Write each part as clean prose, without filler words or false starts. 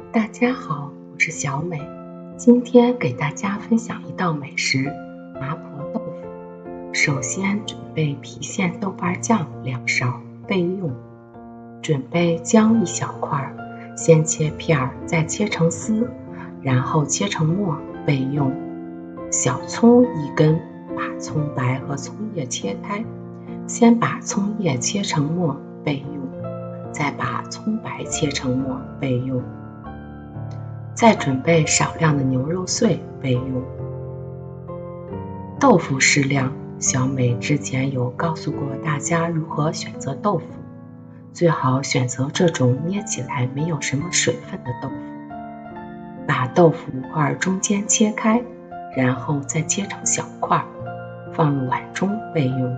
大家好，我是小美，今天给大家分享一道美食麻婆豆腐。首先准备郫县豆瓣酱2勺备用，准备姜1小块，先切片再切成丝，然后切成末备用。小葱1根，把葱白和葱叶切开，先把葱叶切成末备用，再把葱白切成末备用。再准备少量的牛肉碎备用。豆腐适量，小美之前有告诉过大家如何选择豆腐，最好选择这种捏起来没有什么水分的豆腐。把豆腐块中间切开，然后再切成小块，放入碗中备用。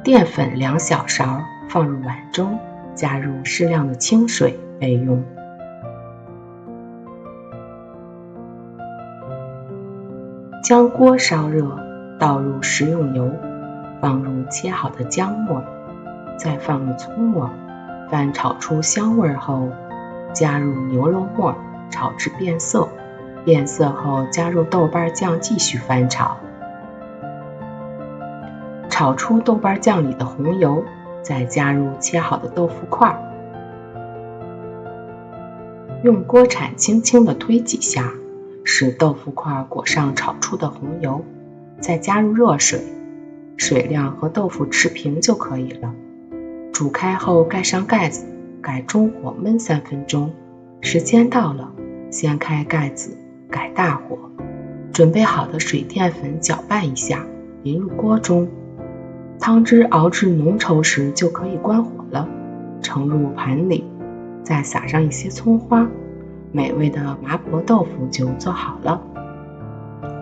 淀粉2小勺放入碗中，加入适量的清水备用。将锅烧热，倒入食用油，放入切好的姜末，再放入葱末，翻炒出香味后，加入牛肉末，炒至变色。变色后加入豆瓣酱继续翻炒。炒出豆瓣酱里的红油，再加入切好的豆腐块，用锅铲轻轻地推几下，使豆腐块裹上炒出的红油，再加入热水，水量和豆腐持平就可以了。煮开后盖上盖子，改中火焖3分钟。时间到了，掀开盖子，改大火，准备好的水淀粉搅拌一下，淋入锅中。汤汁熬至浓稠时就可以关火了，盛入盘里，再撒上一些葱花，美味的麻婆豆腐就做好了。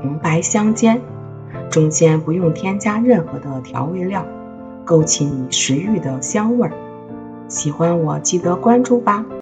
红白相间，中间不用添加任何的调味料，勾起你食欲的香味。喜欢我记得关注吧。